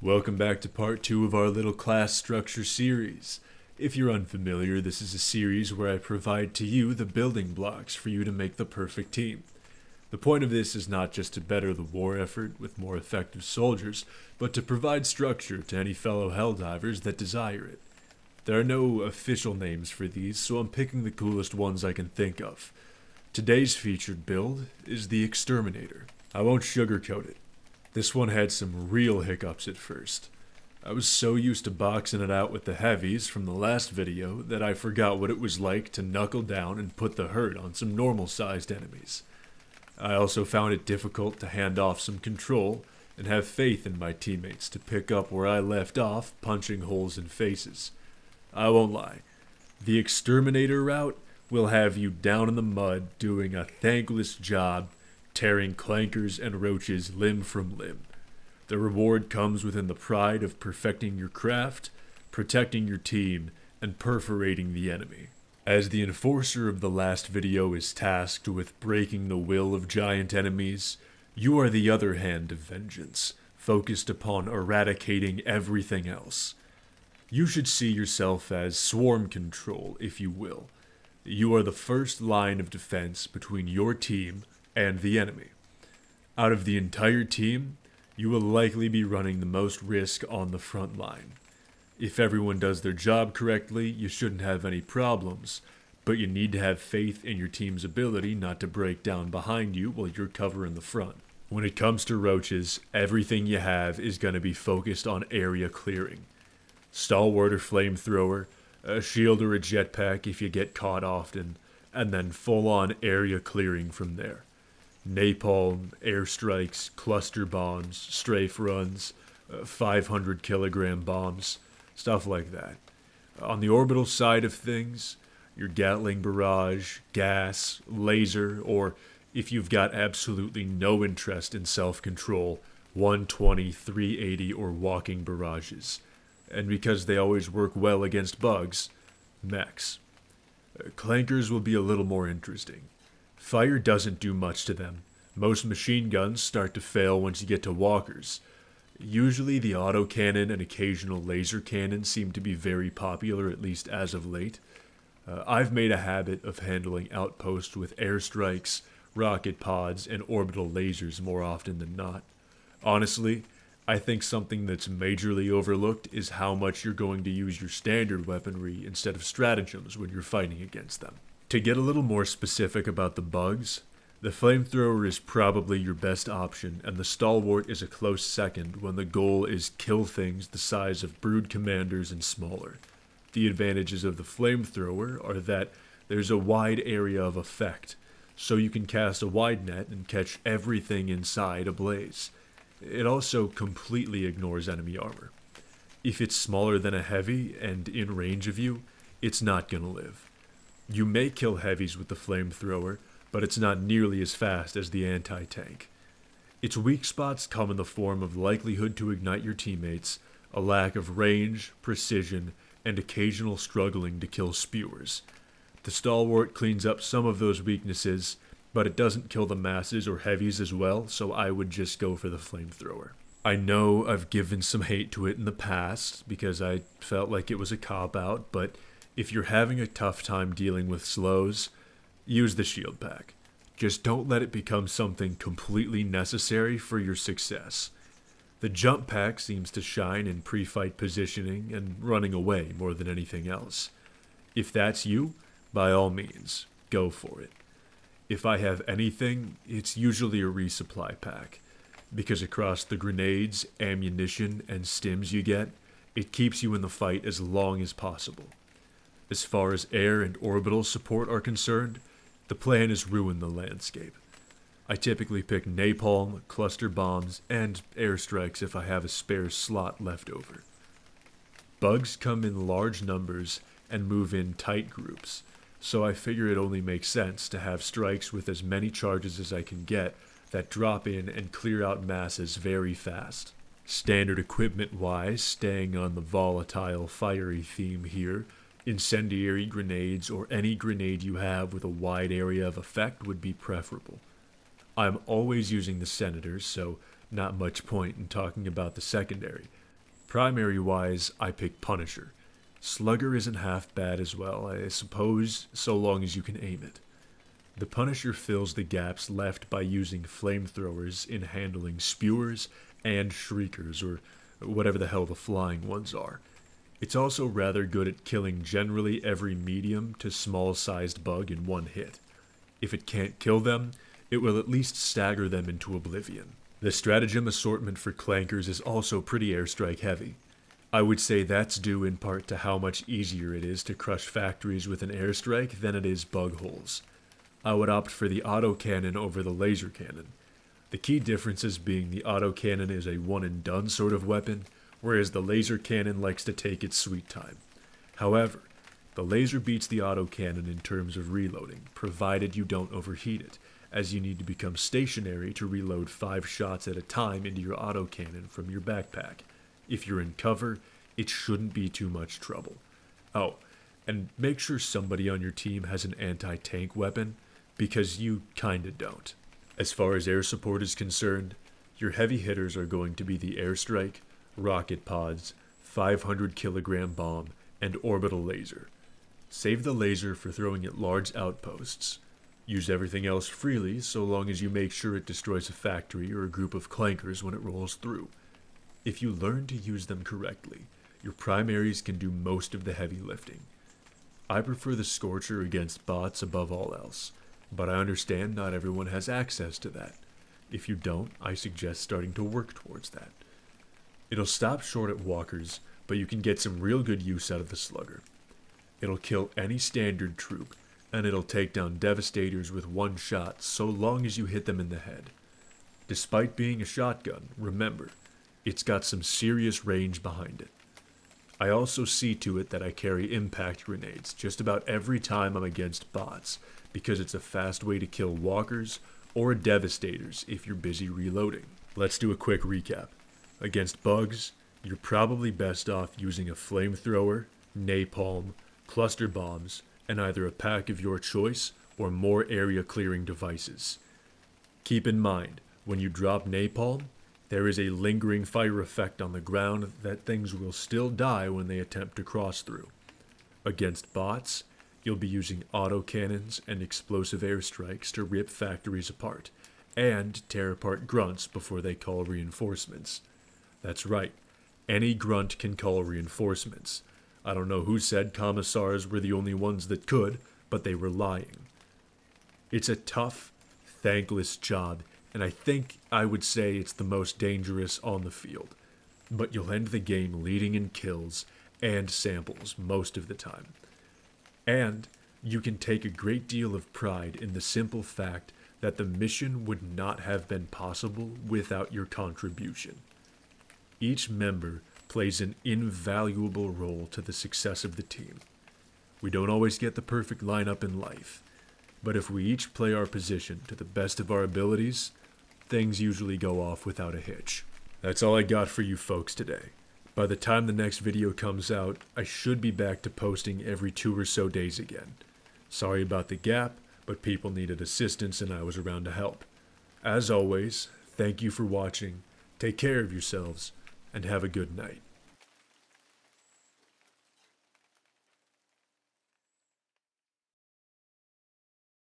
Welcome back to part 2 of our little class structure series. If you're unfamiliar, this is a series where I provide to you the building blocks for you to make the perfect team. The point of this is not just to better the war effort with more effective soldiers, but to provide structure to any fellow Helldivers that desire it. There are no official names for these, so I'm picking the coolest ones I can think of. Today's featured build is the Exterminator. I won't sugarcoat it. This one had some real hiccups at first. I was so used to boxing it out with the heavies from the last video that I forgot what it was like to knuckle down and put the hurt on some normal-sized enemies. I also found it difficult to hand off some control and have faith in my teammates to pick up where I left off punching holes in faces. I won't lie, the Exterminator route will have you down in the mud doing a thankless job tearing clankers and roaches limb from limb. The reward comes within the pride of perfecting your craft, protecting your team, and perforating the enemy. As the enforcer of the last video is tasked with breaking the will of giant enemies, you are the other hand of vengeance, focused upon eradicating everything else. You should see yourself as swarm control, if you will. You are the first line of defense between your team and the enemy. Out of the entire team, you will likely be running the most risk on the front line. If everyone does their job correctly, you shouldn't have any problems, but you need to have faith in your team's ability not to break down behind you while you're covering the front. When it comes to roaches, everything you have is going to be focused on area clearing. Stalwart or flamethrower, a shield or a jetpack if you get caught often, and then full-on area clearing from there. Napalm, airstrikes, cluster bombs, strafe runs, 500 kilogram bombs, stuff like that. On the orbital side of things, your Gatling barrage, gas, laser, or if you've got absolutely no interest in self-control, 120, 380, or walking barrages. And because they always work well against bugs, mechs. Clankers will be a little more interesting. Fire doesn't do much to them. Most machine guns start to fail once you get to walkers. Usually the autocannon and occasional laser cannon seem to be very popular, at least as of late. I've made a habit of handling outposts with airstrikes, rocket pods, and orbital lasers more often than not. Honestly, I think something that's majorly overlooked is how much you're going to use your standard weaponry instead of stratagems when you're fighting against them. To get a little more specific about the bugs, the flamethrower is probably your best option, and the stalwart is a close second when the goal is kill things the size of brood commanders and smaller. The advantages of the flamethrower are that there's a wide area of effect, so you can cast a wide net and catch everything inside ablaze. It also completely ignores enemy armor. If it's smaller than a heavy and in range of you, it's not gonna live. You may kill heavies with the flamethrower, but it's not nearly as fast as the anti-tank. Its weak spots come in the form of likelihood to ignite your teammates, a lack of range, precision, and occasional struggling to kill spewers. The stalwart cleans up some of those weaknesses, but it doesn't kill the masses or heavies as well, so I would just go for the flamethrower. I know I've given some hate to it in the past because I felt like it was a cop-out, but if you're having a tough time dealing with slows, use the shield pack. Just don't let it become something completely necessary for your success. The jump pack seems to shine in pre-fight positioning and running away more than anything else. If that's you, by all means, go for it. If I have anything, it's usually a resupply pack, because across the grenades, ammunition, and stims you get, it keeps you in the fight as long as possible. As far as air and orbital support are concerned, the plan has ruined the landscape. I typically pick napalm, cluster bombs, and airstrikes if I have a spare slot left over. Bugs come in large numbers and move in tight groups, so I figure it only makes sense to have strikes with as many charges as I can get that drop in and clear out masses very fast. Standard equipment-wise, staying on the volatile, fiery theme here, incendiary grenades or any grenade you have with a wide area of effect would be preferable. I'm always using the senators, so not much point in talking about the secondary, Primary-wise, I pick Punisher. Slugger isn't half bad as well, I suppose, so long as you can aim it. The Punisher fills the gaps left by using flamethrowers in handling spewers and shriekers, or whatever the hell the flying ones are. It's also rather good at killing generally every medium to small-sized bug in one hit. If it can't kill them, it will at least stagger them into oblivion. The stratagem assortment for clankers is also pretty airstrike heavy. I would say that's due in part to how much easier it is to crush factories with an airstrike than it is bug holes. I would opt for the autocannon over the laser cannon. The key differences being the autocannon is a one-and-done sort of weapon, whereas the laser cannon likes to take its sweet time. However, the laser beats the autocannon in terms of reloading, provided you don't overheat it, as you need to become stationary to reload 5 shots at a time into your autocannon from your backpack. If you're in cover, it shouldn't be too much trouble. Oh, and make sure somebody on your team has an anti-tank weapon, because you kinda don't. As far as air support is concerned, your heavy hitters are going to be the airstrike, rocket pods, 500 kilogram bomb, and orbital laser. Save the laser for throwing at large outposts. Use everything else freely so long as you make sure it destroys a factory or a group of clankers when it rolls through. If you learn to use them correctly, your primaries can do most of the heavy lifting. I prefer the Scorcher against bots above all else, but I understand not everyone has access to that. If you don't, I suggest starting to work towards that. It'll stop short at walkers, but you can get some real good use out of the Slugger. It'll kill any standard troop, and it'll take down Devastators with one shot so long as you hit them in the head. Despite being a shotgun, remember, it's got some serious range behind it. I also see to it that I carry impact grenades just about every time I'm against bots, because it's a fast way to kill walkers or Devastators if you're busy reloading. Let's do a quick recap. Against bugs, you're probably best off using a flamethrower, napalm, cluster bombs, and either a pack of your choice or more area clearing devices. Keep in mind, when you drop napalm, there is a lingering fire effect on the ground that things will still die when they attempt to cross through. Against bots, you'll be using autocannons and explosive airstrikes to rip factories apart, and tear apart grunts before they call reinforcements. That's right, any grunt can call reinforcements. I don't know who said commissars were the only ones that could, but they were lying. It's a tough, thankless job, and I think I would say it's the most dangerous on the field. But you'll end the game leading in kills and samples most of the time. And you can take a great deal of pride in the simple fact that the mission would not have been possible without your contribution. Each member plays an invaluable role to the success of the team. We don't always get the perfect lineup in life, but if we each play our position to the best of our abilities, things usually go off without a hitch. That's all I got for you folks today. By the time the next video comes out, I should be back to posting every 2 or so days again. Sorry about the gap, but people needed assistance and I was around to help. As always, thank you for watching, take care of yourselves, and have a good night.